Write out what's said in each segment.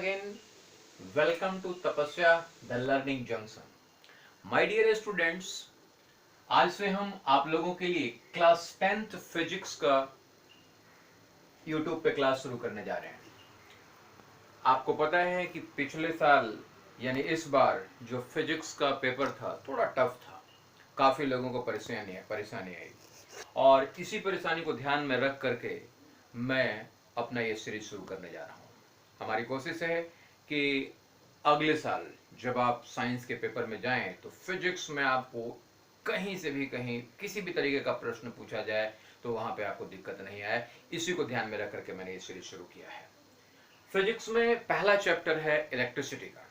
again. Welcome to Tapasya, the Learning Junction. My dear students, आज से हम आप लोगों के लिए क्लास 10th फिजिक्स का YouTube पे क्लास शुरू करने जा रहे हैं। आपको पता है कि पिछले साल यानी इस बार जो फिजिक्स का पेपर था थोड़ा टफ था, काफ़ी लोगों को परेशानी आई और इसी परेशानी को ध्यान में रख करके मैं अपना ये सीरीज शुरू करने जा रहा हूँ। हमारी कोशिश है कि अगले साल जब आप साइंस के पेपर में जाएं तो फिजिक्स में आपको कहीं से भी कहीं किसी भी तरीके का प्रश्न पूछा जाए तो वहां पे आपको दिक्कत नहीं आए। इसी को ध्यान में रख करके मैंने ये सीरीज शुरू किया है। फिजिक्स में पहला चैप्टर है इलेक्ट्रिसिटी का।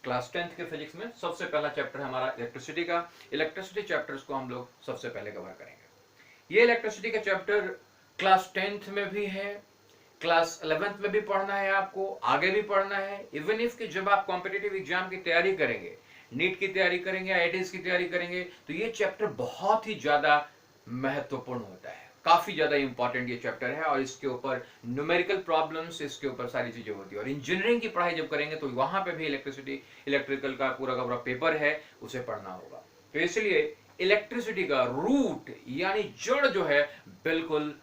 क्लास 10th के फिजिक्स में सबसे पहला चैप्टर है हमारा इलेक्ट्रिसिटी का। इलेक्ट्रिसिटी चैप्टर्स को हम लोग सबसे पहले कवर करेंगे। ये इलेक्ट्रिसिटी का चैप्टर क्लास 10th में भी है, क्लास 11th में भी पढ़ना है, आपको आगे भी पढ़ना है। इवन इफ कि जब आप कॉम्पिटिटिव एग्जाम की तैयारी करेंगे, नीट की तैयारी करेंगे, आईआईटीज की तैयारी करेंगे, तो ये चैप्टर बहुत ही ज्यादा महत्वपूर्ण होता है। काफी ज्यादा इंपॉर्टेंट ये चैप्टर है और इसके ऊपर न्यूमेरिकल प्रॉब्लम्स, इसके ऊपर सारी चीजें होती है। और इंजीनियरिंग की पढ़ाई जब करेंगे तो वहां पे भी इलेक्ट्रिकल का पूरा पेपर है, उसे पढ़ना होगा। तो इसलिए इलेक्ट्रिसिटी का रूट यानी जड़ जो है बिल्कुल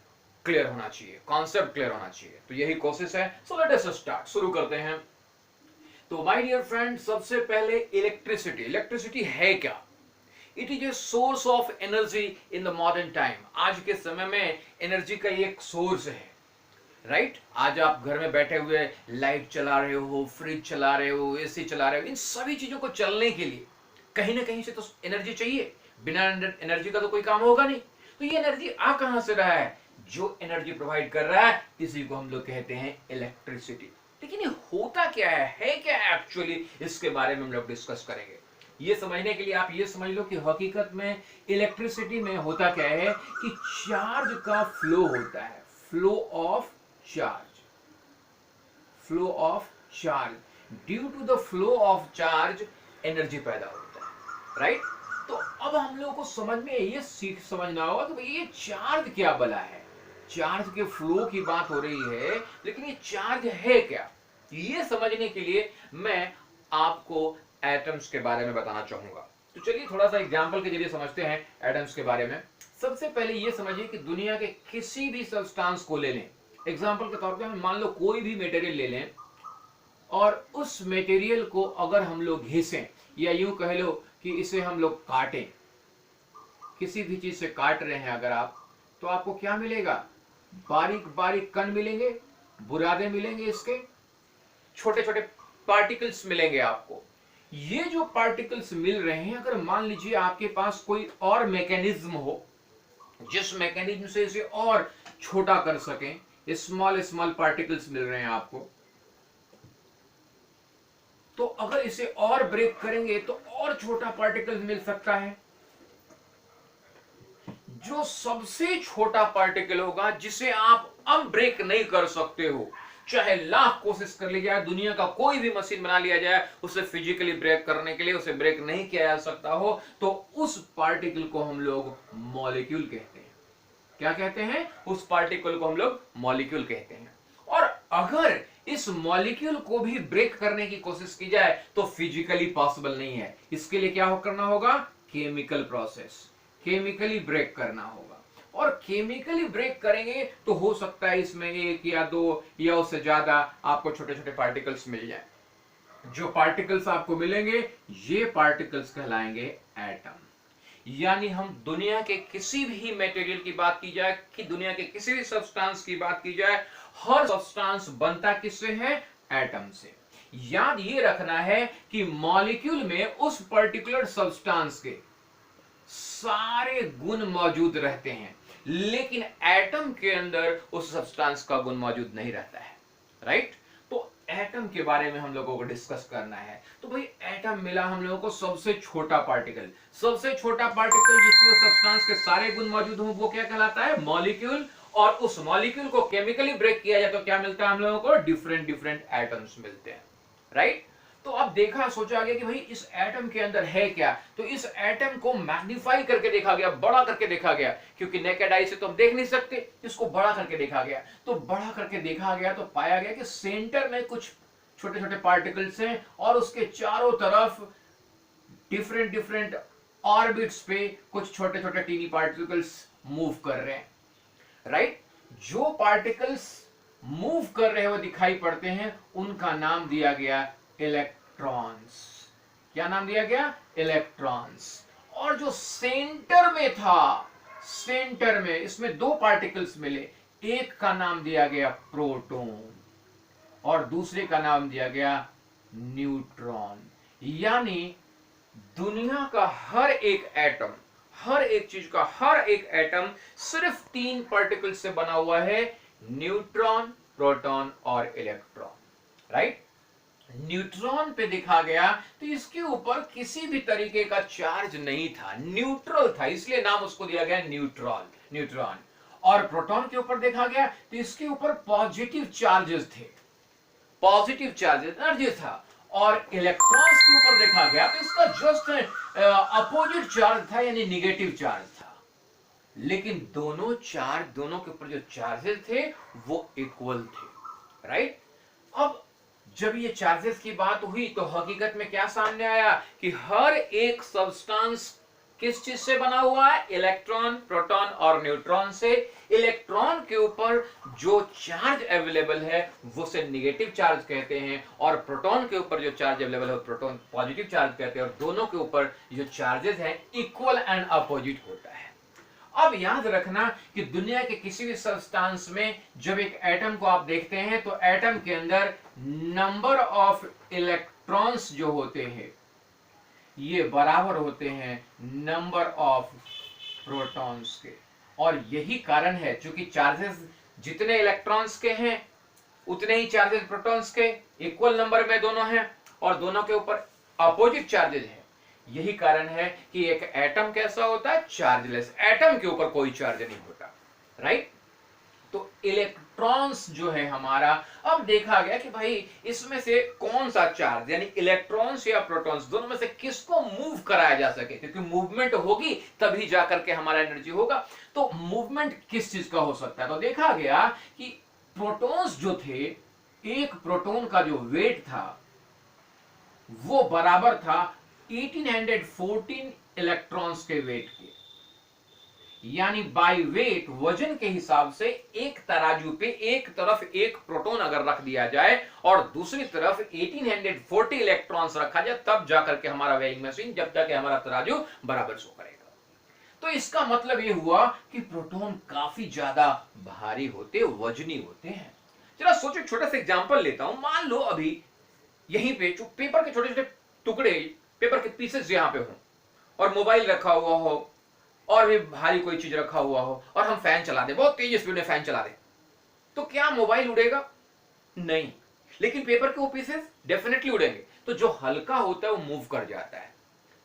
क्लियर होना चाहिए, कॉन्सेप्ट क्लियर होना चाहिए। तो यही कोशिश है। सो लेट अस स्टार्ट, शुरू करते हैं। तो माय डियर फ्रेंड, सबसे पहले इलेक्ट्रिसिटी है क्या? It is a source of energy in the modern time. आज के समय में एनर्जी का एक सोर्स है, राइट? आज आप घर में बैठे हुए लाइट चला रहे हो, फ्रिज चला रहे हो, एसी चला रहे हो, इन सभी चीजों को चलने के लिए कहीं ना कहीं से तो एनर्जी चाहिए। बिना एनर्जी का तो कोई काम होगा नहीं। तो ये एनर्जी आ कहां से रहा है? जो एनर्जी प्रोवाइड कर रहा है इसी को हम लोग कहते हैं इलेक्ट्रिसिटी। लेकिन ये होता क्या है क्या एक्चुअली, इसके बारे में हम लोग डिस्कस करेंगे। ये समझने के लिए आप ये समझ लो कि हकीकत में इलेक्ट्रिसिटी में होता क्या है कि चार्ज का फ्लो होता है, flow of charge. Due to the flow of charge energy पैदा होता है, राइट? तो अब हम लोगों को समझ में ये समझना होगा कि भाई ये चार्ज क्या बला है। चार्ज के फ्लो की बात हो रही है, लेकिन ये चार्ज है क्या? ये समझने के लिए मैं आपको एटम्स के बारे में बताना चाहूंगा। तो चलिए थोड़ा सा एग्जांपल के जरिए समझते हैं एटम्स के बारे में। सबसे पहले ये समझिए कि दुनिया के किसी भी सब्सटेंस को ले लें। एग्जांपल के तौर पे हम मान लो कोई भी मटेरियल ले लें और उस मटेरियल को अगर हम लोग घिसें या यूं कह लो कि इसे हम लोग काटें, किसी भी चीज से काट रहे हैं अगर आप, तो आपको क्या मिलेगा? बारीक बारीक कण मिलेंगे, बुरादे मिलेंगे, इसके छोटे छोटे पार्टिकल्स मिलेंगे आपको। ये जो पार्टिकल्स मिल रहे हैं, अगर मान लीजिए आपके पास कोई और मैकेनिज्म हो जिस मैकेनिज्म से इसे और छोटा कर सकें, स्मॉल पार्टिकल्स मिल रहे हैं आपको, तो अगर इसे और ब्रेक करेंगे तो और छोटा पार्टिकल मिल सकता है। जो सबसे छोटा पार्टिकल होगा जिसे आप अब ब्रेक नहीं कर सकते हो, चाहे लाख कोशिश कर ली जाए, दुनिया का कोई भी मशीन बना लिया जाए, उसे फिजिकली ब्रेक करने के लिए उसे ब्रेक नहीं किया जा सकता हो, तो उस पार्टिकल को हम लोग मॉलिक्यूल कहते हैं। क्या कहते हैं? उस पार्टिकल को हम लोग मॉलिक्यूल कहते हैं। और अगर इस मॉलिक्यूल को भी ब्रेक करने की कोशिश की जाए तो फिजिकली पॉसिबल नहीं है। इसके लिए क्या करना होगा? केमिकल प्रोसेस, केमिकली ब्रेक करना होगा। और केमिकली ब्रेक करेंगे तो हो सकता है इसमें एक या दो या उससे ज्यादा आपको छोटे छोटे पार्टिकल्स मिल जाए। जो पार्टिकल्स आपको मिलेंगे ये पार्टिकल्स कहलाएंगे एटम। यानी हम दुनिया के किसी भी मटेरियल की बात की जाए, कि दुनिया के किसी भी सब्सटेंस की बात की जाए, हर सब्सटेंस बनता किससे है? एटम से। याद ये रखना है कि मॉलिक्यूल में उस पर्टिकुलर सब्सटेंस के सारे गुण मौजूद रहते हैं, लेकिन एटम के अंदर उस सब्सटेंस का गुण मौजूद नहीं रहता है, राइट? तो एटम के बारे में हम लोगों को डिस्कस करना है। तो भाई एटम मिला हम लोगों को सबसे छोटा पार्टिकल जिसमें सब्सटेंस के सारे गुण मौजूद हों, वो क्या कहलाता है? मॉलिक्यूल। और उस मॉलिक्यूल को केमिकली ब्रेक किया जाए तो क्या मिलता है हम लोगों को? डिफरेंट एटम्स मिलते हैं, राइट? तो अब देखा, सोचा गया कि भाई इस एटम के अंदर है क्या। तो इस एटम को मैग्नीफाई करके देखा गया, बड़ा करके देखा गया, क्योंकि नेकेड आई से तो हम देख नहीं सकते। इसको बड़ा करके देखा गया। तो बड़ा करके देखा गया तो पाया गया कि सेंटर में कुछ छोटे छोटे पार्टिकल्स हैं और उसके चारों तरफ डिफरेंट डिफरेंट ऑर्बिट्स पे कुछ छोटे छोटे टीनी पार्टिकल्स मूव कर रहे हैं, राइट। जो पार्टिकल्स मूव कर रहे हैं वो दिखाई पड़ते हैं, उनका नाम दिया गया इलेक्ट्रॉन्स। क्या नाम दिया गया? इलेक्ट्रॉन्स। और जो सेंटर में था, सेंटर में इसमें दो पार्टिकल्स मिले, एक का नाम दिया गया प्रोटॉन और दूसरे का नाम दिया गया न्यूट्रॉन। यानी दुनिया का हर एक एटम, हर एक चीज का हर एक एटम सिर्फ तीन पार्टिकल से बना हुआ है, न्यूट्रॉन, प्रोटॉन और इलेक्ट्रॉन, राइट। न्यूट्रॉन पे देखा गया तो इसके ऊपर किसी भी तरीके का चार्ज नहीं था, न्यूट्रल था, इसलिए नाम उसको दिया गया न्यूट्रॉन। और प्रोटॉन के ऊपर देखा गया तो इसके ऊपर पॉजिटिव चार्जेस थे, पॉजिटिव चार्जेस, एनर्जी था। और इलेक्ट्रॉन्स के ऊपर देखा गया तो इसका जस्ट अपोजिट चार्ज था, यानी निगेटिव चार्ज था। लेकिन दोनों के ऊपर जो चार्जेस थे वो इक्वल थे, राइट। अब जब ये चार्जेस की बात हुई तो हकीकत में क्या सामने आया कि हर एक सब्सटेंस किस चीज से बना हुआ है? इलेक्ट्रॉन, प्रोटॉन और न्यूट्रॉन से। इलेक्ट्रॉन के ऊपर जो चार्ज अवेलेबल है वो से निगेटिव चार्ज कहते हैं, और प्रोटॉन के ऊपर जो चार्ज अवेलेबल है प्रोटॉन पॉजिटिव चार्ज कहते हैं, और दोनों के ऊपर जो चार्जेस हैं इक्वल एंड अपोजिट होता है। अब याद रखना कि दुनिया के किसी भी सब्सटेंस में जब एक एटम को आप देखते हैं तो एटम के अंदर नंबर ऑफ इलेक्ट्रॉन्स जो होते हैं ये बराबर होते हैं नंबर ऑफ प्रोटॉन्स के। और यही कारण है, चूंकि चार्जेस जितने इलेक्ट्रॉन्स के हैं उतने ही चार्जेस प्रोटॉन्स के, इक्वल नंबर में दोनों हैं और दोनों के ऊपर अपोजिट चार्जेस हैं। यही कारण है कि एक एटम कैसा होता है? चार्जलेस। एटम के ऊपर कोई चार्ज नहीं होता, राइट। तो इलेक्ट्रॉन्स जो है हमारा, अब देखा गया कि भाई इसमें से कौन सा चार्ज, यानी इलेक्ट्रॉन्स या प्रोटॉन्स, दोनों में से किसको मूव कराया जा सके, क्योंकि मूवमेंट होगी तभी जाकर के हमारा एनर्जी होगा। तो मूवमेंट किस चीज का हो सकता है? तो देखा गया कि प्रोटॉन्स जो थे, एक प्रोटॉन का जो वेट था वो बराबर था 1814 इलेक्ट्रॉन्स के वेट के। यानी बाय वेट, वजन के हिसाब से एक तराजू पे एक तरफ एक प्रोटॉन अगर रख दिया जाए और दूसरी तरफ 1840 इलेक्ट्रॉन्स रखा जाए, तब जाकर के हमारा वेइंग मशीन, जब तक हमारा तराजू बराबर शो करेगा। तो इसका मतलब यह हुआ कि प्रोटॉन काफी ज्यादा भारी होते, वजनी होते हैं। चलो सोचो, छोटा सा एग्जांपल लेता हूं। मान लो अभी यहीं पे जो पेपर के छोटे छोटे टुकड़े, पेपर के पीसेस यहां पे हो, और मोबाइल रखा हुआ हो, और भी भारी कोई चीज रखा हुआ हो, और हम फैन चला दे, बहुत तेज स्पीड में फैन चला दे, तो क्या मोबाइल उड़ेगा? नहीं। लेकिन पेपर के वो पीसेस डेफिनेटली उड़ेंगे। तो जो हल्का होता है वो मूव कर जाता है,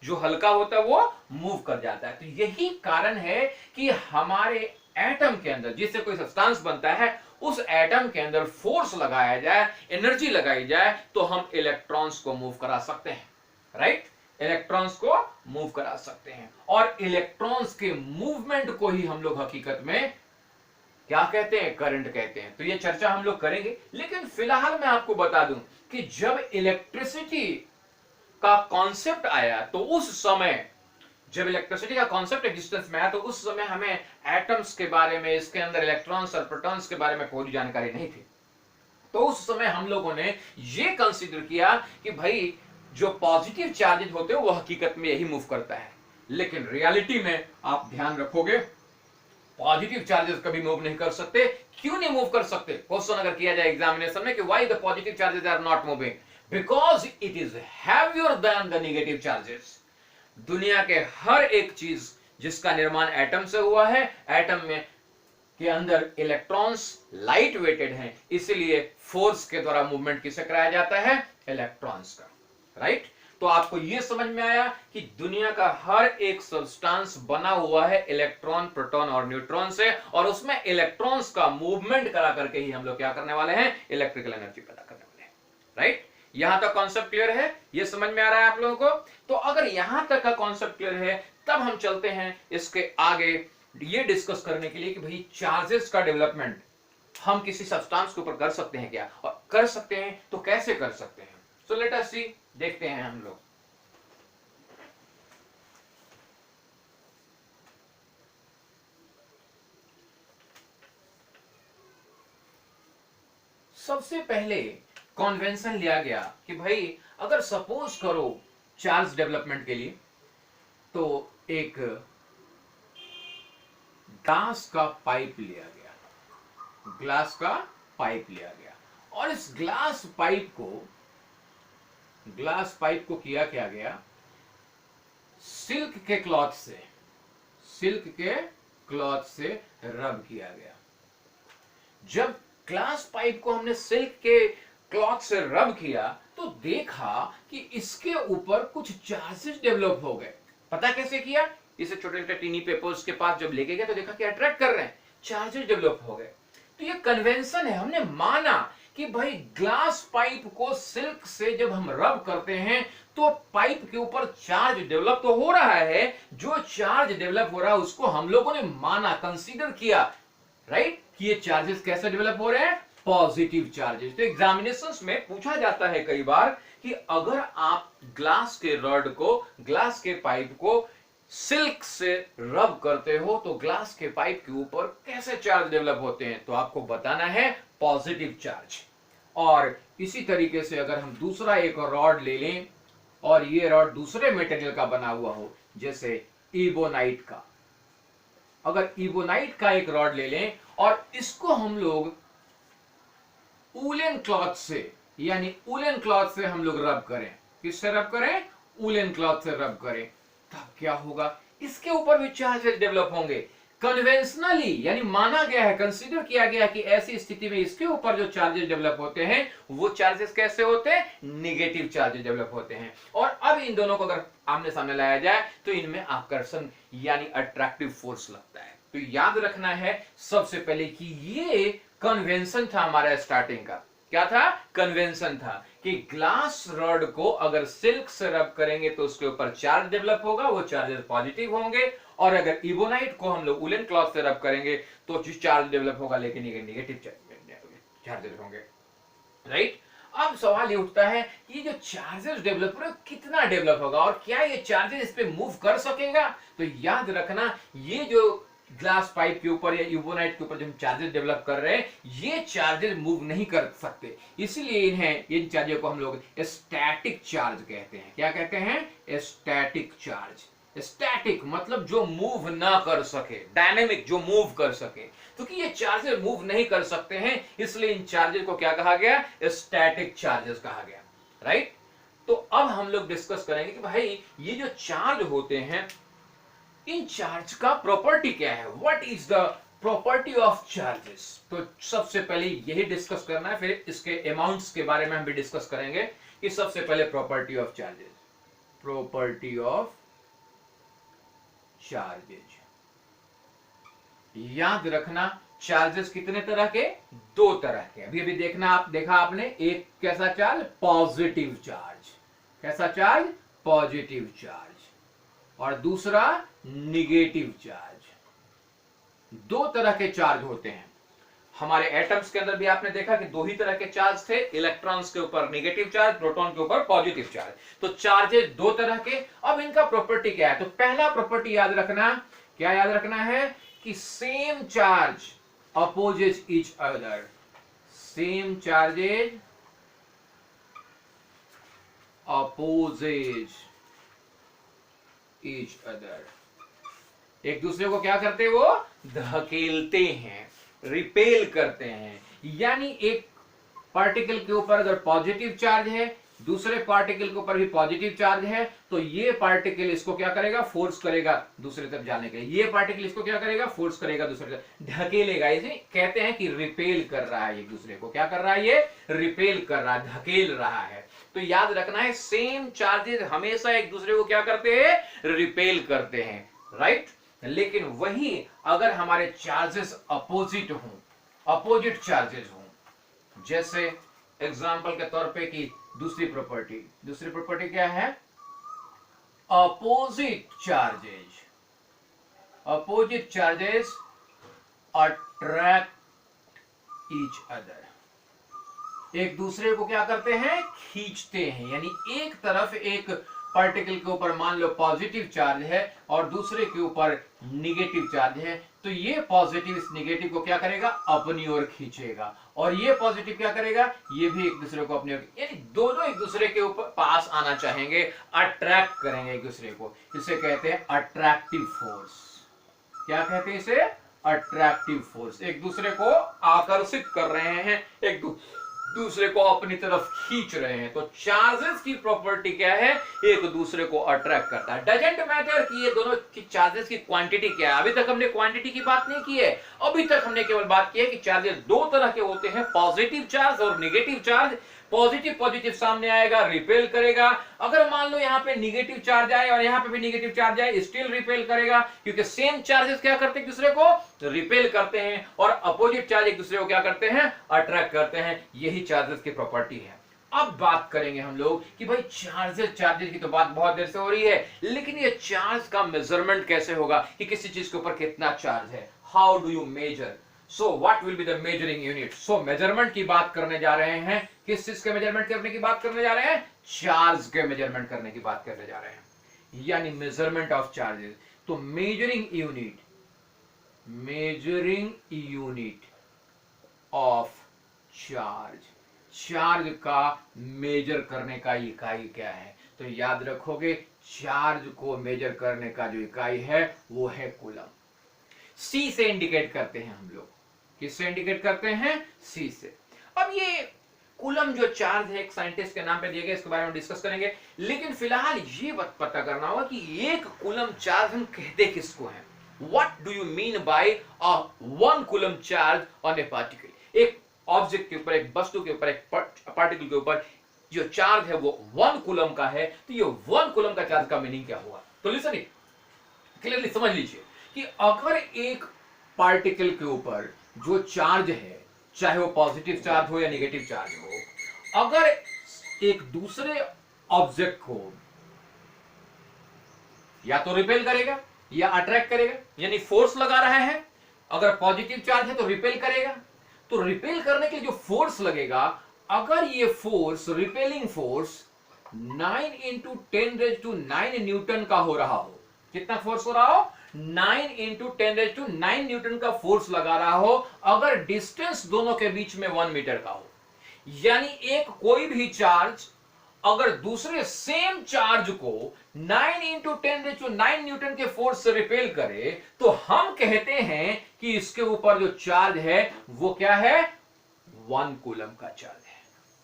जो हल्का होता है वो मूव कर जाता है। तो यही कारण है कि हमारे एटम के अंदर जिससे कोई सब्सटेंस बनता है, उस एटम के अंदर फोर्स लगाया जाए, एनर्जी लगाई जाए, तो हम इलेक्ट्रॉन्स को मूव करा सकते हैं, राइट। इलेक्ट्रॉन्स को मूव करा सकते हैं, और इलेक्ट्रॉन्स के मूवमेंट को ही हम लोग हकीकत में क्या कहते हैं? करंट कहते हैं। तो ये चर्चा हम लोग करेंगे, लेकिन फिलहाल मैं आपको बता दूं कि जब इलेक्ट्रिसिटी का कॉन्सेप्ट आया, तो उस समय जब इलेक्ट्रिसिटी का कॉन्सेप्ट एग्जिस्टेंस में आया, तो उस समय हमें एटम्स के बारे में, इसके अंदर इलेक्ट्रॉन्स और प्रोटॉन्स के बारे में कोई जानकारी नहीं थी। तो उस समय हम लोगों ने ये कंसीडर किया कि भाई जो पॉजिटिव चार्जेस होते हैं वो हकीकत में यही मूव करता है। लेकिन रियलिटी में आप ध्यान रखोगे, पॉजिटिव चार्जेस कभी मूव नहीं कर सकते। क्यों नहीं मूव कर सकते? क्वेश्चन अगर किया जाए एग्जामिनेशन में कि why the positive charges are not moving, because it is heavier than the negative charges. दुनिया के हर एक चीज जिसका निर्माण एटम से हुआ है, एटम में के अंदर इलेक्ट्रॉन्स लाइट वेटेड हैं, इसलिए फोर्स के द्वारा मूवमेंट किसे कराया जाता है? इलेक्ट्रॉन्स का, राइट। तो आपको यह समझ में आया कि दुनिया का हर एक सब्सटेंस बना हुआ है इलेक्ट्रॉन, प्रोटॉन और न्यूट्रॉन से, और उसमें इलेक्ट्रॉन्स का मूवमेंट करा करके ही हम लोग क्या करने वाले हैं? इलेक्ट्रिकल एनर्जी पैदा करने वाले हैं, राइट। यहां तक कॉन्सेप्ट क्लियर है? ये समझ में आ रहा है आप लोगों को? तो अगर यहां तक का कॉन्सेप्ट क्लियर है, तब हम चलते हैं इसके आगे ये डिस्कस करने के लिए कि भाई चार्जेस का डेवलपमेंट हम किसी सब्सटेंस के ऊपर कर सकते हैं क्या, और कर सकते हैं तो कैसे कर सकते हैं। सो लेट अस सी, देखते हैं हम लोग। सबसे पहले कॉन्वेंशन लिया गया कि भाई अगर सपोज करो चार्ज डेवलपमेंट के लिए, तो एक ग्लास का पाइप लिया गया, ग्लास का पाइप लिया गया, और इस ग्लास पाइप को किया क्या गया, सिल्क के क्लॉथ से, सिल्क के क्लॉथ से रब किया गया। जब ग्लास पाइप को हमने सिल्क के क्लॉथ से रब किया तो देखा कि इसके ऊपर कुछ चार्जेस डेवलप हो गए। पता कैसे किया, इसे छोटे छोटे टीनी पेपर्स के पास जब लेके गए तो देखा कि अट्रैक्ट कर रहे हैं, चार्जेस डेवलप हो गए। तो ये कन्वेंशन है, हमने माना कि भाई ग्लास पाइप को सिल्क से जब हम रब करते हैं तो पाइप के ऊपर चार्ज डेवलप तो हो रहा है, जो चार्ज डेवलप हो रहा है उसको हम लोगों ने माना, कंसीडर किया, राइट, कि ये चार्जेस कैसे डेवलप हो रहे हैं, पॉजिटिव चार्जेस। तो एग्जामिनेशंस में पूछा जाता है कई बार कि अगर आप ग्लास के रॉड को, ग्लास के पाइप को सिल्क से रब करते हो तो ग्लास के पाइप के ऊपर कैसे चार्ज डेवलप होते हैं, तो आपको बताना है पॉजिटिव चार्ज। और इसी तरीके से अगर हम दूसरा एक रॉड ले लें और ये रॉड दूसरे मटेरियल का बना हुआ हो, जैसे इबोनाइट का, अगर इबोनाइट का एक रॉड ले लें और इसको हम लोग वूलन क्लॉथ से, यानी वूलन क्लॉथ से हम लोग रब करें, किससे रब करें, वूलन क्लॉथ से रब करें, तब क्या होगा, इसके ऊपर भी चार्जेस डेवलप होंगे। कन्वेंशनली यानी माना गया है, कंसीडर किया गया कि ऐसी स्थिति में इसके ऊपर जो चार्जेस डेवलप होते हैं वो चार्जेस कैसे होते हैं, निगेटिव चार्जेस डेवलप होते हैं। और अब इन दोनों को अगर आमने सामने लाया जाए तो इनमें आकर्षण यानी अट्रैक्टिव फोर्स लगता है। तो याद रखना है सबसे पहले कि ये कन्वेंशन था हमारा स्टार्टिंग का, क्या था, कन्वेंशन था कि ग्लास रॉड को अगर सिल्क से रब करेंगे तो उसके ऊपर चार्ज डेवलप होगा, वो चार्जेस पॉजिटिव होंगे, और अगर इबोनाइट को हम लोग वूलन क्लॉथ से रब करेंगे तो चार्ज डेवलप होगा लेकिन निगेटिव चार्जेस होंगे, राइट। अब सवाल ये उठता है कि ये जो चार्जेस डेवलप हो रहे कितना डेवलप होगा और क्या ये चार्जेस इस पे मूव कर सकेगा। तो याद रखना ये जो ग्लास पाइप के ऊपर या इबोनाइट के ऊपर जो हम चार्जेस डेवलप कर रहे हैं ये चार्जेस मूव नहीं कर सकते, इसलिए इन्हें, इन चार्जेस को हम लोग स्टैटिक चार्ज कहते हैं। क्या कहते हैं, स्टैटिक चार्ज। स्टैटिक मतलब जो मूव ना कर सके, डायनेमिक जो मूव कर सके, क्योंकि ये चार्जेस मूव नहीं कर सकते हैं इसलिए इन चार्जेस को क्या कहा गया, स्टैटिक चार्जेस कहा गया, राइट। तो अब हम लोग डिस्कस करेंगे कि भाई ये जो चार्ज होते हैं इन चार्ज का प्रॉपर्टी क्या है, what is the property of charges. तो सबसे पहले यही डिस्कस करना है, फिर इसके अमाउंट्स के बारे में हम भी डिस्कस करेंगे कि सबसे पहले property of charges, property of charges. याद रखना चार्जेस कितने तरह के, दो तरह के, अभी अभी देखना, आप देखा आपने, एक कैसा चार्ज, पॉजिटिव चार्ज, कैसा चार्ज, पॉजिटिव चार्ज, और दूसरा निगेटिव चार्ज। दो तरह के चार्ज होते हैं हमारे एटम्स के अंदर भी, आपने देखा कि दो ही तरह के चार्ज थे, इलेक्ट्रॉन्स के ऊपर निगेटिव चार्ज, प्रोटॉन के ऊपर पॉजिटिव चार्ज। तो चार्जेस दो तरह के। अब इनका प्रॉपर्टी क्या है, तो पहला प्रॉपर्टी याद रखना, क्या याद रखना है कि same charge opposes each other, same charges opposes each other, एक दूसरे को क्या करते हैं, वो धकेलते हैं, रिपेल करते हैं। यानी एक पार्टिकल के ऊपर अगर पॉजिटिव चार्ज है, दूसरे पार्टिकल के ऊपर भी पॉजिटिव चार्ज है, तो ये पार्टिकल इसको क्या करेगा, फोर्स करेगा दूसरे तरफ जाने के लिए, ये पार्टिकल इसको क्या करेगा, फोर्स करेगा दूसरे तरफ, ढकेलेगा। इसे कहते हैं कि रिपेल कर रहा है एक दूसरे को, क्या कर रहा है, ये रिपेल कर रहा है, धकेल रहा है। तो याद रखना है सेम चार्जेस हमेशा एक दूसरे को क्या करते हैं, रिपेल करते हैं, राइट। लेकिन वही अगर हमारे चार्जेस अपोजिट हों, अपोजिट चार्जेस हों, जैसे एग्जांपल के तौर पे कि दूसरी प्रॉपर्टी क्या है, opposite charges, opposite charges attract each other, एक दूसरे को क्या करते हैं, खींचते हैं। यानी एक तरफ एक पार्टिकल के ऊपर मान लो पॉजिटिव चार्ज है और दूसरे के ऊपर निगेटिव चार्ज है, तो ये पॉजिटिव इस निगेटिव को क्या करेगा, अपनी ओर खींचेगा, और ये पॉजिटिव क्या करेगा, ये भी एक दूसरे को अपनी ओर, यानी दोनों एक दूसरे के ऊपर पास आना चाहेंगे, अट्रैक्ट करेंगे एक दूसरे को। इसे कहते हैं अट्रैक्टिव फोर्स। क्या कहते हैं इसे, अट्रैक्टिव फोर्स। एक दूसरे को आकर्षित कर रहे हैं, एक दूसरे को अपनी तरफ खींच रहे हैं। तो चार्जेस की प्रॉपर्टी क्या है, एक दूसरे को अट्रैक्ट करता है। डजंट मैटर कि ये दोनों की चार्जेस की क्वांटिटी क्या है। अभी तक हमने क्वांटिटी की बात नहीं की है, अभी तक हमने केवल बात की है कि चार्जेस दो तरह के होते हैं, पॉजिटिव चार्ज और निगेटिव चार्ज। पॉजिटिव पॉजिटिव सामने आएगा, रिपेल करेगा। अगर मान लो यहाँ पे निगेटिव चार्ज आए और यहाँ पे भी निगेटिव चार्ज आए, स्टिल रिपेल करेगा, क्योंकि सेम चार्जेस क्या करते हैं, एक दूसरे को रिपेल करते हैं, और अपोजिट चार्ज एक दूसरे को क्या करते हैं, अट्रैक्ट करते हैं। यही चार्जेस की प्रॉपर्टी है। अब बात करेंगे हम लोग कि भाई चार्जेस की तो बात बहुत देर से हो रही है, लेकिन ये चार्ज का मेजरमेंट कैसे होगा कि किसी चीज के ऊपर कितना चार्ज है, how do you measure. So what will be the measuring unit. So measurement की बात करने जा रहे हैं, किस चीज के मेजरमेंट करने की बात करने जा रहे हैं, चार्ज के मेजरमेंट करने की बात करने जा रहे हैं, यानी मेजरमेंट ऑफ चार्जेस। तो measuring unit of charge, charge का मेजर करने का इकाई क्या है, तो याद रखोगे चार्ज को मेजर करने का जो इकाई है वो है कूलम। सी से इंडिकेट करते हैं हम लोग, किससे इंडिकेट करते हैं, सी से। अब ये कूलम जो चार्ज है एक साइंटिस्ट के नाम पे दिया गया, इसके बारे में डिस्कस करेंगे, लेकिन फिलहाल ये पता करना होगा कि एक कूलम चार्ज हम कहते किसको हैं। What do you mean by a 1 coulomb charge on A particle. एक ऑब्जेक्ट के ऊपर, एक वस्तु के ऊपर, एक पार्टिकल के ऊपर जो चार्ज है वो 1 कूलम का है, तो ये 1 कूलम का चार्ज का मीनिंग क्या हुआ। तो लिसन इट क्लियरली, समझ लीजिए कि अगर एक पार्टिकल के ऊपर जो चार्ज है, चाहे वो पॉजिटिव चार्ज हो या नेगेटिव चार्ज हो, अगर एक दूसरे ऑब्जेक्ट को या तो रिपेल करेगा या अट्रैक्ट करेगा, यानी फोर्स लगा रहा है, अगर पॉजिटिव चार्ज है तो रिपेल करेगा, तो रिपेल करने के लिए जो फोर्स लगेगा, अगर ये force, repelling force 9 into 10⁹ Newton का हो रहा हो, कितना फोर्स हो रहा हो, 9 इंटू 10⁹ न्यूटन का फोर्स लगा रहा हो, अगर डिस्टेंस दोनों के बीच में 1 मीटर का हो, यानी एक कोई भी चार्ज अगर दूसरे सेम चार्ज को 9 इंटू 10⁹ न्यूटन के फोर्स से रिपेल करे, तो हम कहते हैं कि इसके ऊपर जो चार्ज है वो क्या है, 1 कूलम का चार्ज है।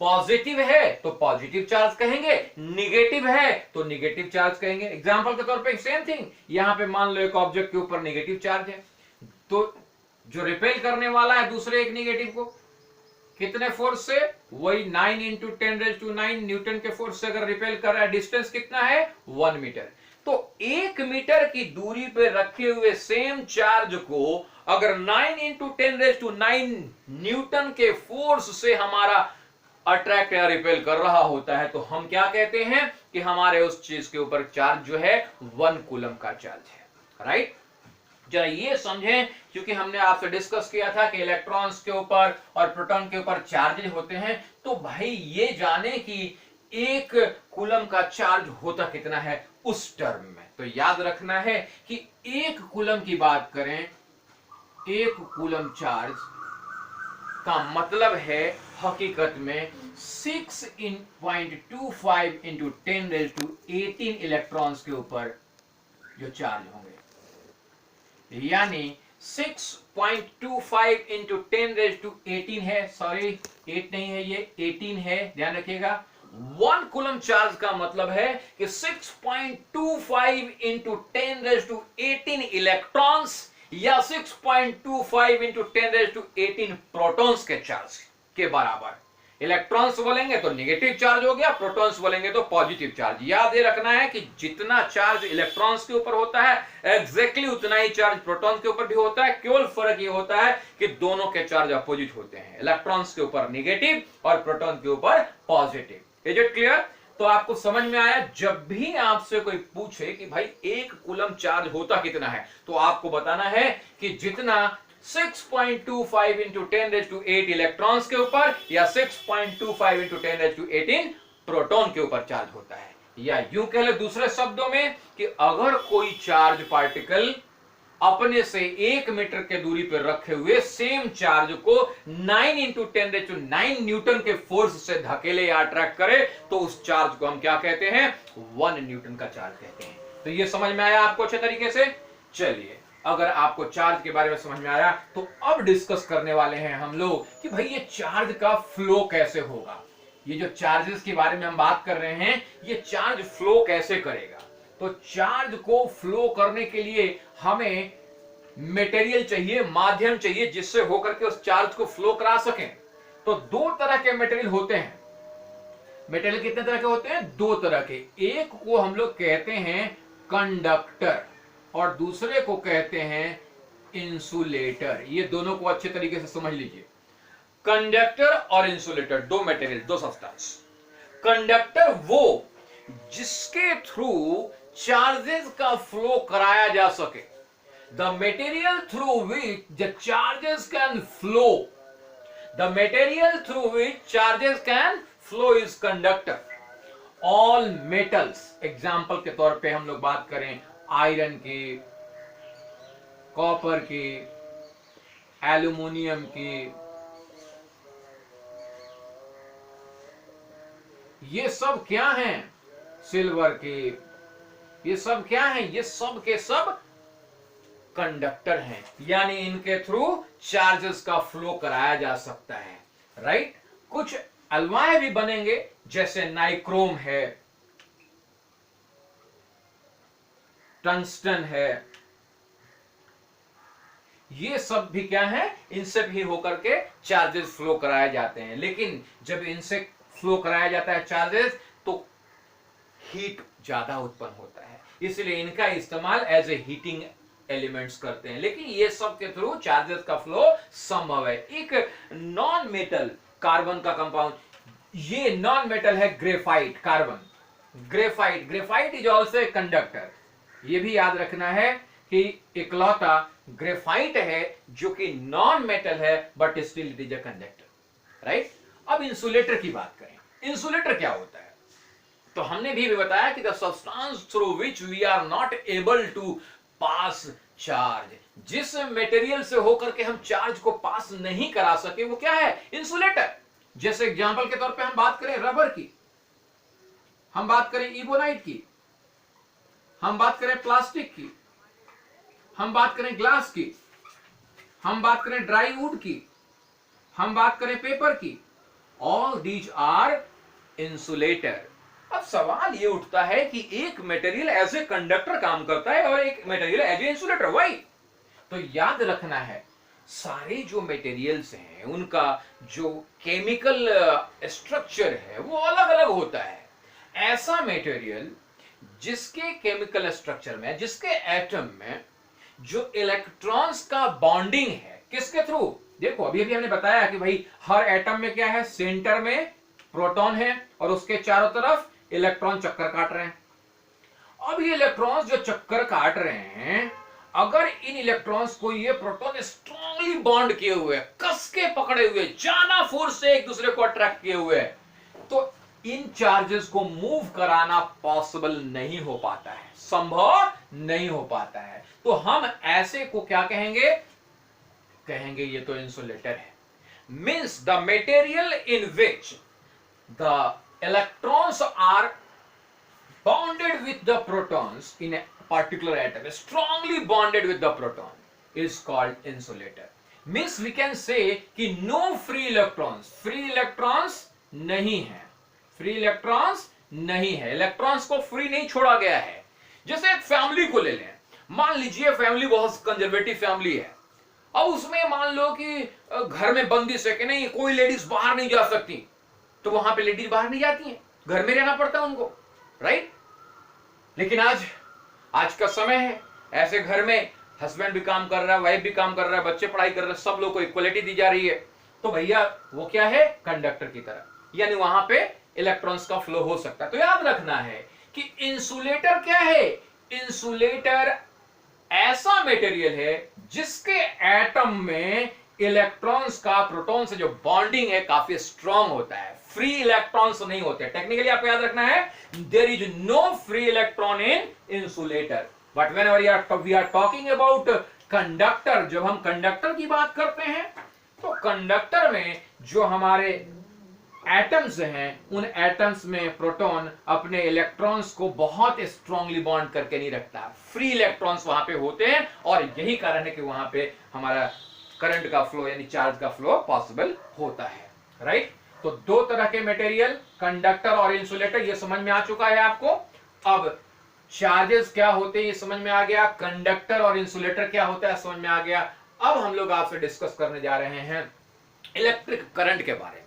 पॉजिटिव है तो पॉजिटिव चार्ज कहेंगे, निगेटिव है तो निगेटिव चार्ज कहेंगे। एग्जांपल के तौर पे सेम थिंग, यहां पे मान लो एक ऑब्जेक्ट के ऊपर नेगेटिव चार्ज है, तो जो रिपेल करने वाला है दूसरे एक नेगेटिव को कितने फोर्स से, वही 9 इंटू 10⁹ न्यूटन के फोर्स से अगर रिपेल कर रहा है, डिस्टेंस कितना है, 1 मीटर। तो 1 मीटर की दूरी पे रखे हुए सेम चार्ज को अगर 9 इंटू 10⁹ न्यूटन के फोर्स से हमारा अट्रैक्ट या रिपेल कर रहा होता है, तो हम क्या कहते हैं कि हमारे उस चीज के ऊपर चार्ज जो है 1 कूलम का चार्ज है। राइट, जरा ये समझें, क्योंकि हमने आपसे डिस्कस किया था कि इलेक्ट्रॉन्स के ऊपर और प्रोटॉन के ऊपर चार्जेस होते हैं, तो भाई ये जाने कि 1 कूलम का चार्ज होता कितना है उस टर्म में। तो याद रखना है कि 1 कूलम की बात करें, 1 कूलम चार्ज का मतलब है हकीकत में 6.25 इंटू 10⁻18 इलेक्ट्रॉन्स के ऊपर जो चार्ज होंगे, यानी 6.25 इंटू 10⁻18 है, सॉरी 8 नहीं है, ये 18 है, ध्यान रखिएगा। 1 कूलम चार्ज का मतलब है कि 6.25 इंटू 10⁻18 इलेक्ट्रॉन्स या 6.25 इंटू 10⁻18 प्रोटॉन्स के चार्ज के बराबर। इलेक्ट्रॉन्स बोलेंगे तो नेगेटिव चार्ज हो गया, प्रोटॉन्स बोलेंगे तो पॉजिटिव चार्ज। याद ये रखना है कि जितना चार्ज इलेक्ट्रॉन्स के ऊपर होता है, एग्जैक्टली उतना ही चार्ज प्रोटॉन्स के ऊपर भी होता है। केवल फर्क ये होता है कि दोनों के चार्ज अपोजिट होते हैं, इलेक्ट्रॉन्स के ऊपर नेगेटिव और प्रोटॉन के ऊपर पॉजिटिव। Is it clear? तो आपको समझ में आया, जब भी आपसे कोई पूछे कि भाई 1 कूलम चार्ज होता कितना है, तो आपको बताना है कि जितना 6.25 इंटू 10⁸ इलेक्ट्रॉन्स के ऊपर या 6.25 इंटू 10⁸18 प्रोटॉन के ऊपर चार्ज होता है। या यूं कह ले दूसरे शब्दों में कि अगर कोई चार्ज पार्टिकल अपने से 1 मीटर के दूरी पर रखे हुए सेम चार्ज को 9 इंटू 10⁹ न्यूटन के फोर्स से धकेले या अट्रैक्ट करे तो उस चार्ज को हम क्या कहते हैं? 1 न्यूटन का चार्ज कहते हैं। तो ये समझ में आया आपको अच्छे तरीके से? चलिए, अगर आपको चार्ज के बारे में समझ में आया तो अब डिस्कस करने वाले हैं हम लोग कि भाई ये चार्ज का फ्लो कैसे होगा। ये जो चार्जेस के बारे में हम बात कर रहे हैं, ये चार्ज फ्लो कैसे करेगा। तो चार्ज को फ्लो करने के लिए हमें मटेरियल चाहिए, माध्यम चाहिए जिससे होकर के उस चार्ज को फ्लो करा सकें। तो 2 तरह के मटेरियल होते हैं। मटेरियल कितने तरह के होते हैं? 2 तरह के। एक को हम लोग कहते हैं कंडक्टर और दूसरे को कहते हैं इंसुलेटर। ये दोनों को अच्छे तरीके से समझ लीजिए। कंडक्टर और इंसुलेटर, 2 मटेरियल, 2 सब्सटेंस। कंडक्टर वो जिसके थ्रू चार्जेस का फ्लो कराया जा सके। The material through which the charges can flow, the material through which charges can flow is conductor. All metals, example के तौर पे हम लोग बात करें आयरन की, कॉपर की, एल्यूमिनियम की, ये सब क्या हैं? सिल्वर की, ये सब क्या हैं? ये सब के सब कंडक्टर हैं, यानी इनके थ्रू चार्जेस का फ्लो कराया जा सकता है, राइट। कुछ अलवाएं भी बनेंगे जैसे नाइक्रोम है, टंगस्टन है, ये सब भी क्या है? इनसे भी होकर के चार्जेस फ्लो कराए जाते हैं। लेकिन जब इनसे फ्लो कराया जाता है चार्जेस तो हीट ज्यादा उत्पन्न होता है, इसलिए इनका इस्तेमाल एज ए हीटिंग एलिमेंट्स करते हैं। लेकिन ये सब के थ्रू चार्जेस का फ्लो संभव है। एक नॉन मेटल कार्बन का कंपाउंड, ये नॉन मेटल है graphite, carbon graphite. Graphite is also a conductor. ये भी याद रखना है कि इकलौता ग्रेफाइट है जो कि नॉन मेटल है but still it is a conductor, right. अब इंसुलेटर की बात करें। इंसुलेटर क्या होता है? तो हमने भी बताया कि the substance through which we are not able to pass charge, जिस मटेरियल से होकर के हम चार्ज को पास नहीं करा सके वो क्या है? इंसुलेटर। जैसे एग्जांपल के तौर पे हम बात करें रबर की, हम बात करें इबोनाइट की, हम बात करें प्लास्टिक की, हम बात करें ग्लास की, हम बात करें ड्राई वुड की, हम बात करें पेपर की, ऑल दीज आर इंसुलेटर। अब सवाल ये उठता है कि एक मटेरियल एज ए कंडक्टर काम करता है और एक material as a insulator, why? तो याद रखना है सारे जो मटेरियल्स हैं उनका जो केमिकल स्ट्रक्चर है वो अलग अलग होता है। ऐसा मटेरियल जिसके केमिकल स्ट्रक्चर में, जिसके एटम में जो इलेक्ट्रॉन्स का बॉन्डिंग है, किसके थ्रू? देखो अभी अभी हमने बताया कि भाई हर एटम में क्या है? सेंटर में प्रोटॉन है और उसके चारों तरफ इलेक्ट्रॉन चक्कर काट रहे हैं। अब ये इलेक्ट्रॉन्स जो चक्कर काट रहे हैं, अगर इन इलेक्ट्रॉन्स को ये प्रोटॉन स्ट्रांगली बॉन्ड किए हुए, कस के पकड़े हुए, जाना फोर्स से एक दूसरे को अट्रैक्ट किए हुए, तो इन चार्जेस को मूव कराना पॉसिबल नहीं हो पाता है, संभव नहीं हो पाता है। तो हम ऐसे को क्या कहेंगे? कहेंगे ये तो इंसुलेटर है। Means the material in which the electrons are bonded with the protons in a particular atom, strongly bonded with the proton, is called insulator. Means we can say कि no free electrons, free electrons नहीं है, free electrons नहीं है, electrons को free नहीं छोड़ा गया है। जैसे एक फैमिली को ले लें, मान लीजिए फैमिली बहुत कंजर्वेटिव फैमिली है, अब उसमें मान लो कि घर में बंदिश है कि नहीं, कोई लेडीज बाहर नहीं जा सकती, तो वहां पे लेडीज बाहर नहीं जाती हैं, घर में रहना पड़ता है उनको, राइट। लेकिन आज का समय है, ऐसे घर में हस्बैंड भी काम कर रहा है, वाइफ भी काम कर रहा है, बच्चे पढ़ाई कर रहे हैं, सब लोग को इक्वलिटी दी जा रही है, तो भैया वो क्या है? कंडक्टर की तरह, यानी वहां पे इलेक्ट्रॉन्स का फ्लो हो सकता है। तो याद रखना है कि इंसुलेटर क्या है? इंसुलेटर ऐसा मटेरियल है जिसके एटम में इलेक्ट्रॉन्स का प्रोटॉन से जो बॉन्डिंग है काफी स्ट्रांग होता है, फ्री इलेक्ट्रॉन्स नहीं होते। टेक्निकली आपको याद रखना है, there is no free electron in insulator, but whenever we are talking about conductor, जब हम कंडक्टर की बात करते हैं तो कंडक्टर में जो हमारे एटम्स हैं, उन एटम्स में प्रोटॉन अपने इलेक्ट्रॉन्स को बहुत स्ट्रांगली बॉन्ड करके नहीं रखता, फ्री इलेक्ट्रॉन्स वहां पे होते हैं, और यही कारण है कि वहां पे हमारा करंट का फ्लो यानी चार्ज का फ्लो पॉसिबल होता है, राइट। तो दो तरह के मटेरियल, कंडक्टर और इंसुलेटर, ये समझ में आ चुका है आपको। अब चार्जेस क्या होते हैं ये समझ में आ गया, कंडक्टर और इंसुलेटर क्या होता है समझ में आ गया। अब हम लोग आपसे डिस्कस करने जा रहे हैं इलेक्ट्रिक करंट के बारे में,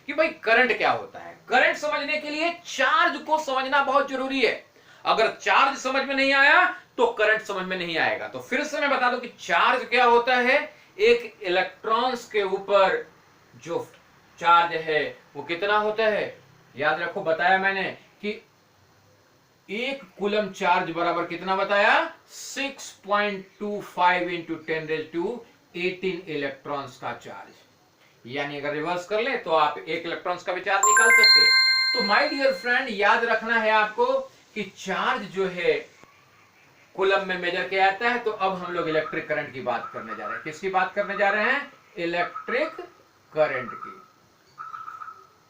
कि भाई करंट क्या होता है। करंट समझने के लिए चार्ज को समझना बहुत जरूरी है। अगर चार्ज समझ में नहीं आया तो करंट समझ में नहीं आएगा। तो फिर से मैं बता दूं कि चार्ज क्या होता है। एक इलेक्ट्रॉन्स के ऊपर जो चार्ज है वो कितना होता है, याद रखो, बताया मैंने कि 1 कूलम चार्ज बराबर कितना बताया, 6.25 इंटू 10⁻18 इलेक्ट्रॉन्स का चार्ज। यानी अगर रिवर्स कर ले तो आप 1 इलेक्ट्रॉन्स का भी चार्ज निकाल सकते। तो माय डियर फ्रेंड, याद रखना है आपको कि चार्ज जो है कूलम में मेजर किया जाता है। तो अब हम लोग इलेक्ट्रिक करंट की बात करने जा रहे हैं। किसकी बात करने जा रहे हैं, इलेक्ट्रिक करंट की।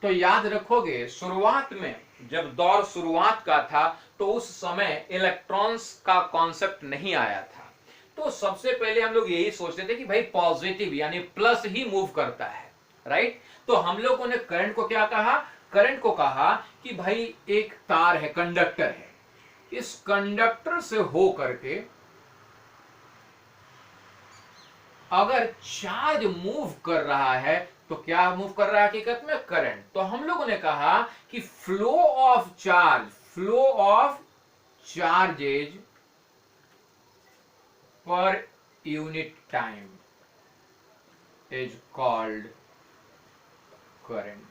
तो याद रखोगे, शुरुआत में जब दौर शुरुआत का था तो उस समय इलेक्ट्रॉन्स का कॉन्सेप्ट नहीं आया था। तो सबसे पहले हम लोग यही सोचते थे कि भाई पॉजिटिव यानी प्लस ही मूव करता है, राइट। तो हम लोगों ने करंट को क्या कहा, करंट को कहा कि भाई एक तार है, कंडक्टर है, इस कंडक्टर से हो करके अगर चार्ज मूव कर रहा है तो क्या मूव कर रहा है हकीकत में, करंट। तो हम लोगों ने कहा कि फ्लो ऑफ चार्जेज पर unit time is called current.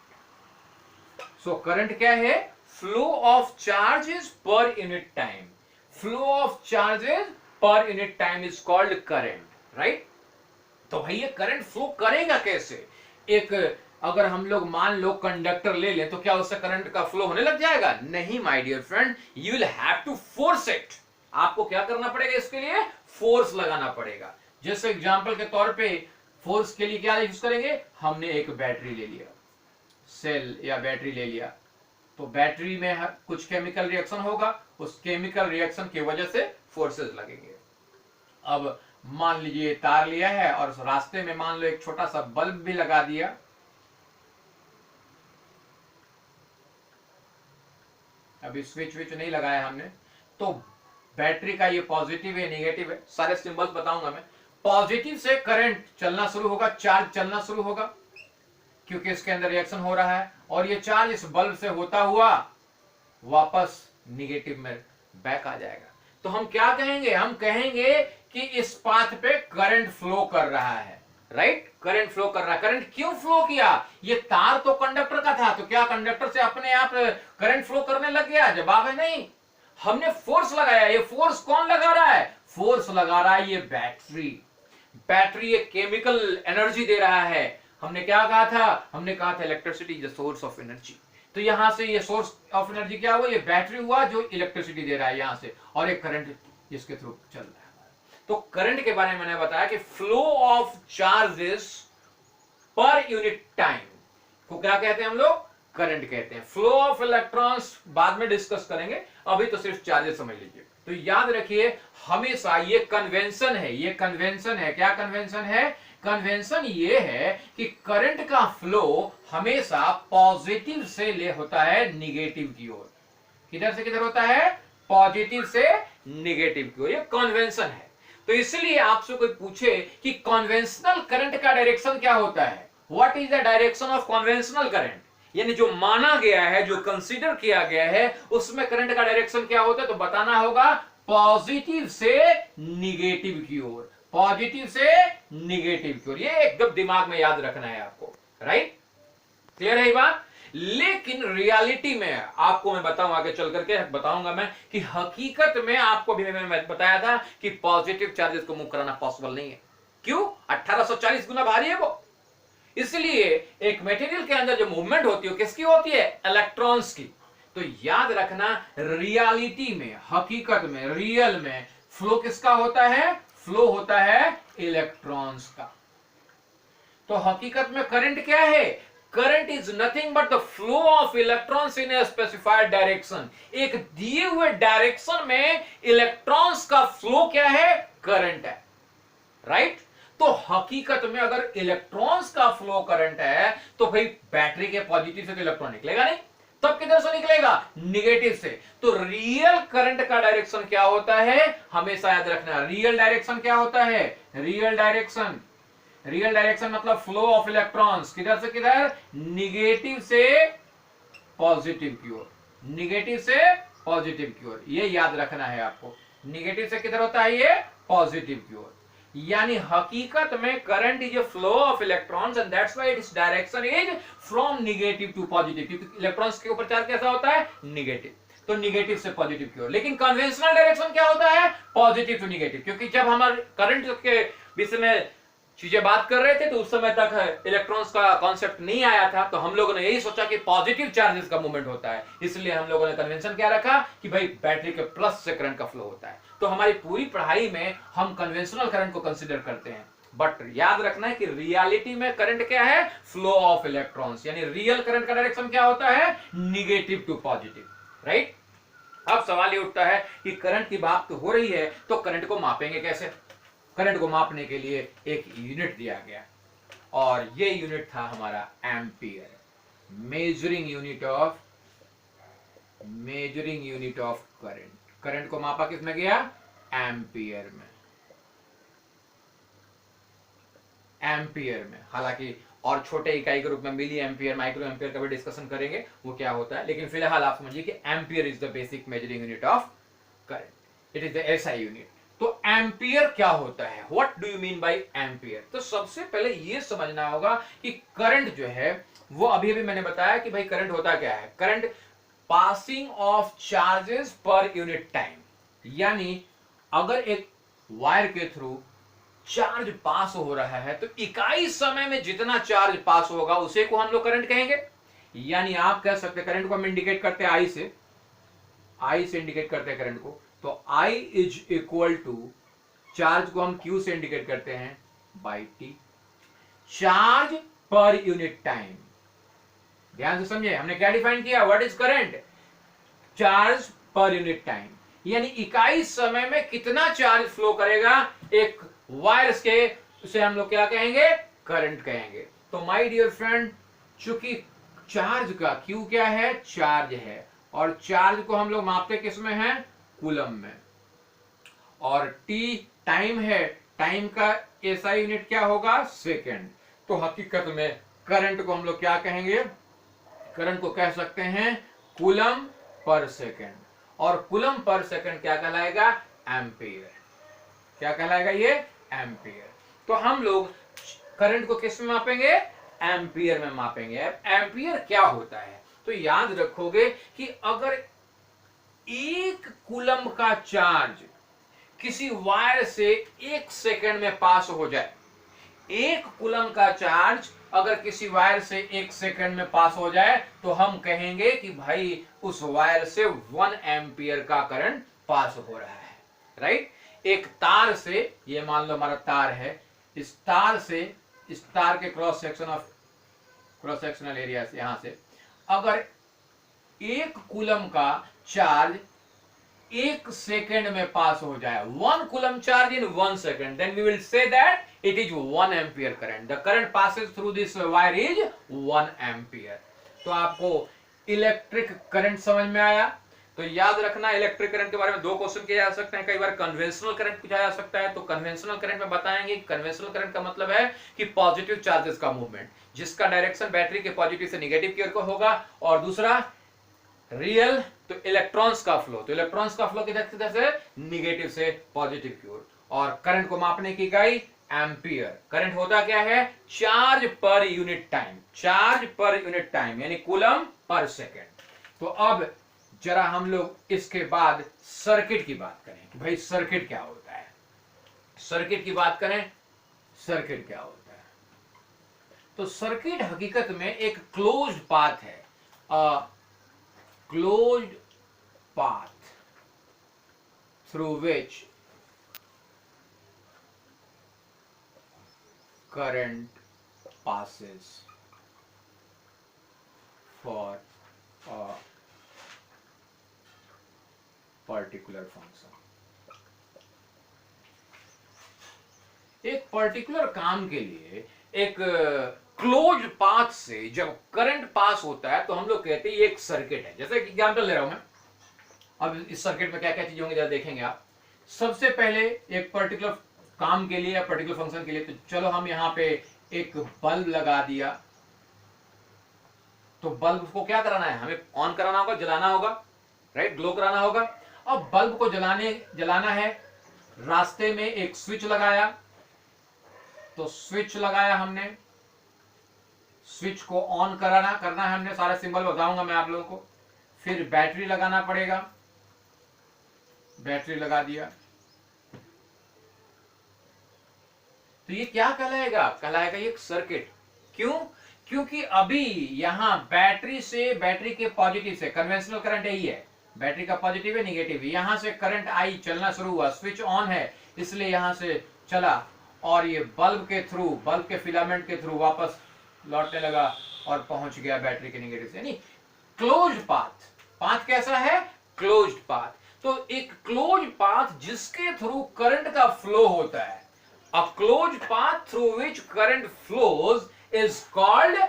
So current क्या है, फ्लो ऑफ चार्जेस पर unit time. Flow of charges पर unit time is called current, right. तो भाई ये करंट फ्लो करेगा कैसे। एक अगर हम लोग मान लो कंडक्टर ले लें तो क्या उससे करंट का फ्लो होने लग जाएगा, नहीं my dear friend, you will have to force it. आपको क्या करना पड़ेगा, इसके लिए फोर्स लगाना पड़ेगा। जैसे एग्जांपल के तौर पे फोर्स के लिए क्या यूज करेंगे, हमने एक बैटरी ले लिया, सेल या बैटरी ले लिया, तो बैटरी में कुछ केमिकल रिएक्शन होगा, उस केमिकल रिएक्शन की वजह से फोर्सेस लगेंगे। अब मान लीजिए तार लिया है और उस रास्ते में मान लो एक छोटा सा बल्ब भी लगा दिया, अभी स्विच विच नहीं लगाया हमने, तो बैटरी का ये पॉजिटिव है नेगेटिव है, सारे सिंबल्स बताऊंगा मैं। पॉजिटिव से करंट चलना शुरू होगा, चार्ज चलना शुरू होगा, क्योंकि इसके अंदर रिएक्शन हो रहा है, और ये चार्ज इस बल्ब से होता हुआ वापस निगेटिव में बैक आ जाएगा। तो हम क्या कहेंगे, हम कहेंगे कि इस पाथ पे करंट फ्लो कर रहा है, राइट। करंट फ्लो कर रहा है। करंट क्यों फ्लो किया, ये तार तो कंडक्टर का था, तो क्या कंडक्टर से अपने आप करंट फ्लो करने लग गया, जवाब है नहीं, हमने फोर्स लगाया। ये फोर्स कौन लगा रहा है, फोर्स लगा रहा है ये बैटरी। बैटरी एक केमिकल एनर्जी दे रहा है। हमने क्या कहा था, हमने कहा था electricity is the source of energy. तो यहां से ये सोर्स ऑफ एनर्जी क्या हुआ, ये बैटरी हुआ जो इलेक्ट्रिसिटी दे रहा है यहां से, और एक करंट जिसके थ्रू चल रहा है। तो करंट के बारे में मैंने बताया कि फ्लो ऑफ चार्जेस पर यूनिट टाइम को क्या कहते हैं हम लोग, करंट कहते हैं। फ्लो ऑफ इलेक्ट्रॉन्स बाद में डिस्कस करेंगे, अभी तो सिर्फ चार्जेस समझ लीजिए। तो याद रखिए हमेशा ये कन्वेंशन है, ये कन्वेंशन है। क्या कन्वेंशन है, कन्वेंशन ये है कि करंट का फ्लो हमेशा पॉजिटिव से ले होता है निगेटिव की ओर। किधर से किधर होता है, पॉजिटिव से निगेटिव की ओर, ये कन्वेंशन है। तो इसलिए आपसे कोई पूछे कि कन्वेंशनल करंट का डायरेक्शन क्या होता है, what is the direction of conventional current, यानी जो माना गया है, जो कंसीडर किया गया है, उसमें करंट का डायरेक्शन क्या होता है, तो बताना होगा पॉजिटिव से निगेटिव की ओर, पॉजिटिव से निगेटिव की ओर। ये एकदम दिमाग में याद रखना है आपको, राइट। क्लियर है ये बात। लेकिन रियलिटी में आपको मैं बताऊं, आगे चल करके बताऊंगा मैं कि हकीकत में आपको भी मैंने बताया था कि पॉजिटिव चार्जेस को मूव कराना पॉसिबल नहीं है। क्यों? 1840 गुना भारी है वो। इसलिए एक मटेरियल के अंदर जो मूवमेंट होती है किसकी होती है? इलेक्ट्रॉन्स की। तो याद रखना, रियलिटी में, हकीकत में, रियल में फ्लो किसका होता है? फ्लो होता है इलेक्ट्रॉन्स का। तो हकीकत में करंट क्या है? Current is nothing but the flow of electrons in a specified direction. एक दिए हुए डायरेक्शन में इलेक्ट्रॉन्स का फ्लो क्या है? करंट है, राइट? तो हकीकत में अगर इलेक्ट्रॉन्स का फ्लो करंट है तो भाई बैटरी के पॉजिटिव से तो इलेक्ट्रॉन निकलेगा नहीं, तब किधर से निकलेगा? निगेटिव से। तो रियल करंट का डायरेक्शन क्या होता है? हमेशा याद रखना, रियल डायरेक्शन क्या होता है? रियल डायरेक्शन मतलब फ्लो ऑफ इलेक्ट्रॉन्स किधर से किधर? निगेटिव से पॉजिटिव की ओर, निगेटिव से पॉजिटिव की ओर। ये याद रखना है आपको, निगेटिव से किधर होता है? ये पॉजिटिव की ओर। यानी हकीकत में current is a flow of electrons and that's why its direction is from negative to positive, क्योंकि इलेक्ट्रॉन्स के ऊपर चार्ज कैसा होता है? निगेटिव। तो निगेटिव से पॉजिटिव की ओर। लेकिन कन्वेंशनल डायरेक्शन क्या होता है? Positive to negative. क्योंकि जब हमारे करंट के विषय में चीजें बात कर रहे थे तो उस समय तक इलेक्ट्रॉन्स का कॉन्सेप्ट नहीं आया था, तो हम लोगों ने यही सोचा कि पॉजिटिव चार्जेस का मूवमेंट होता है, इसलिए हम लोगों ने कन्वेंशन क्या रखा कि भाई बैटरी के प्लस से करंट का फ्लो होता है। तो हमारी पूरी पढ़ाई में हम कन्वेंशनल करंट को कंसीडर करते हैं, बट याद रखना है कि रियलिटी में करंट क्या है? Flow of electrons. यानी रियल करंट का डायरेक्शन क्या होता है? Negative to positive, right? अब सवाल ये उठता है कि करंट की बात तो हो रही है, तो करंट को मापेंगे कैसे? करंट को मापने के लिए एक यूनिट दिया गया और ये यूनिट था हमारा ampere, measuring unit of current. Current को मापा किसमें गया? एम्पियर में। एम्पियर में, हालांकि और छोटे इकाई के रूप में मिली एम्पियर, माइक्रो एम्पियर का भी डिस्कशन करेंगे वो क्या होता है, लेकिन फिलहाल आप समझिए कि ampere is the basic measuring unit of current. It is the SI unit. तो एम्पियर क्या होता है? What do you mean by ampere? तो सबसे पहले ये समझना होगा कि करंट जो है वो अभी मैंने बताया कि भाई करंट होता क्या है? करंट पासिंग ऑफ चार्जेस पर यूनिट टाइम। यानी अगर एक वायर के थ्रू चार्ज पास हो रहा है तो इकाई समय में जितना चार्ज पास होगा उसे को हम लोग करंट कहेंगे। यानी आप कह सकते हैं, करंट को हम इंडिकेट करते हैं आई से इंडिकेट करते हैं करंट को। तो I is equal to, charge को हम Q से इंडिकेट करते हैं by T, charge per unit time. ध्यान से समझे, हमने क्या डिफाइन किया? What is current? Charge per unit time. यानी इकाई समय में कितना चार्ज फ्लो करेगा एक वायर के, उसे हम लोग क्या कहेंगे? करंट कहेंगे। तो माय डियर फ्रेंड, चूंकि चार्ज का Q क्या है? चार्ज है, और चार्ज को हम लोग मापते किस में है? कूलम में। और T टाइम है, टाइम का एसआई यूनिट क्या होगा? सेकेंड। तो हकीकत में करंट को हम लोग क्या कहेंगे? करंट को कह सकते हैं कूलम पर सेकेंड, और कूलम पर सेकेंड क्या कहलाएगा? एम्पियर। क्या कहलाएगा ये? एम्पियर। तो हम लोग करंट को किस में मापेंगे? एम्पियर में मापेंगे। एम्पियर क्या होता है? तो याद रखोगे कि अगर एक कूलम का चार्ज किसी वायर से 1 सेकंड में पास हो जाए, एक कूलम का चार्ज अगर किसी वायर से 1 सेकंड में पास हो जाए तो हम कहेंगे कि भाई उस वायर से 1 एम्पियर का करंट पास हो रहा है, राइट? एक तार से, ये मान लो हमारा तार है, इस तार से, इस तार के क्रॉस सेक्शनल एरिया से, यहां से अगर 1 कूलम का चार्ज 1 सेकेंड में पास हो जाए, 1 coulomb charge in 1 second, then we will say that it is 1 ampere current. The current passes through this wire is 1 ampere. तो आपको इलेक्ट्रिक करंट समझ में आया? तो याद रखना, इलेक्ट्रिक करंट के बारे में 2 क्वेश्चन किए जा सकते हैं। कई बार कन्वेंशनल करंट पूछा जा सकता है, तो कन्वेंशनल करंट में बताएंगे। कन्वेंशनल करंट का मतलब है कि पॉजिटिव चार्जेस का मूवमेंट, जिसका डायरेक्शन बैटरी के पॉजिटिव से निगेटिव की ओर को होगा। और दूसरा रियल, तो इलेक्ट्रॉन्स का फ्लो, तो इलेक्ट्रॉन्स का फ्लो किधर से? निगेटिव से पॉजिटिव की ओर। और करंट को मापने की इकाई एम्पियर। करंट होता क्या है? Charge per unit time, charge per unit time यानी कूलम पर सेकेंड। तो अब जरा हम लोग इसके बाद सर्किट की बात करें कि भाई सर्किट क्या होता है। सर्किट की बात करें, सर्किट क्या होता है? तो सर्किट हकीकत में एक क्लोज्ड पाथ है, closed path through which current passes for a particular function। एक पर्टिकुलर काम के लिए एक क्लोज पाथ से जब करंट पास होता है तो हम लोग कहते हैं ये एक सर्किट है। जैसे कि एग्जांपल ले रहा हूं मैं, अब इस सर्किट में क्या क्या चीजें होंगी जरा देखेंगे आप। सबसे पहले एक पर्टिकुलर काम के लिए या पर्टिकुलर फंक्शन के लिए, तो चलो हम यहां पे एक बल्ब लगा दिया, तो बल्ब को क्या कराना है? हमें ऑन कराना होगा, जलाना होगा, राइट, ग्लो कराना होगा। अब बल्ब को जलाना है, रास्ते में एक स्विच लगाया, तो स्विच लगाया हमने, स्विच को ऑन करना है हमने, सारे सिंबल बताऊंगा मैं आप लोगों को। फिर बैटरी लगाना पड़ेगा, बैटरी लगा दिया, तो ये क्या कहलाएगा? कहलाएगा ये एक सर्किट। क्यों? क्योंकि अभी यहां बैटरी से, बैटरी के पॉजिटिव से, कन्वेंशनल करंट यही है, बैटरी का पॉजिटिव है नेगेटिव, यहां से करंट आई, चलना शुरू हुआ, स्विच ऑन है इसलिए यहां से चला, और ये बल्ब के थ्रू, बल्ब के फिलामेंट के थ्रू वापस लौटने लगा और पहुंच गया बैटरी के नेगेटिव से। यानी क्लोज्ड पाथ। पाथ कैसा है? Closed path. तो एक क्लोज्ड पाथ जिसके थ्रू करंट का फ्लो होता है, a closed path through which current flows is called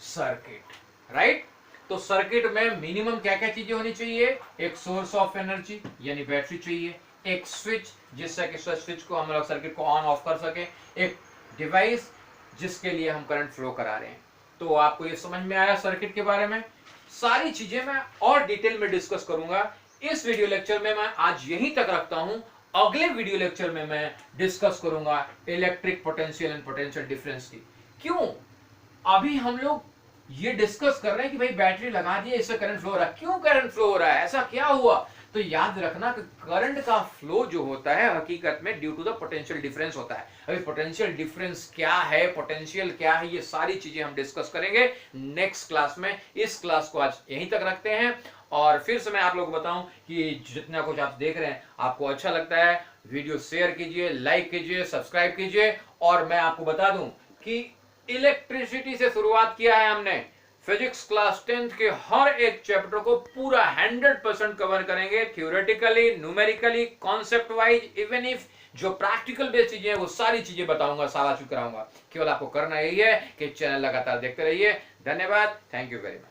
circuit, right? तो सर्किट में मिनिमम क्या क्या चीजें होनी चाहिए? एक सोर्स ऑफ एनर्जी यानी बैटरी चाहिए, एक स्विच जिससे कि स्विच को हम लोग सर्किट को ऑन ऑफ कर सके, एक डिवाइस जिसके लिए हम करंट फ्लो करा रहे हैं। तो आपको ये समझ में आया सर्किट के बारे में? सारी चीजें मैं और डिटेल में डिस्कस करूंगा इस वीडियो लेक्चर में। मैं आज यहीं तक रखता हूं, अगले वीडियो लेक्चर में मैं डिस्कस करूंगा electric potential and potential difference की। क्यों? अभी हम लोग ये डिस्कस कर रहे हैं कि भाई बैटरी लगा दी है, इससे करंट फ्लो हो रहा है। क्यों करंट फ्लो हो रहा है? ऐसा क्या हुआ? तो याद रखना कि करंट का फ्लो जो होता है हकीकत में due to the potential difference होता है। अभी पोटेंशियल डिफरेंस क्या है, पोटेंशियल क्या है, ये सारी चीजें हम डिस्कस करेंगे नेक्स्ट क्लास में। इस क्लास को आज यहीं तक रखते हैं, और फिर से मैं आप लोगों को बताऊं कि जितना कुछ आप देख रहे हैं आपको अच्छा लगता है, वीडियो शेयर कीजिए, लाइक कीजिए, सब्सक्राइब कीजिए। और मैं आपको बता दूं कि इलेक्ट्रिसिटी से शुरुआत किया है हमने। फिजिक्स क्लास 10th के हर एक चैप्टर को पूरा 100% कवर करेंगे, theoretically, numerically, concept wise, even if जो प्रैक्टिकल बेस्ड चीजें हैं वो सारी चीजें बताऊंगा, सारा चीज कराऊंगा। केवल आपको करना यही है कि चैनल लगातार देखते रहिए। धन्यवाद, थैंक यू वेरी मच।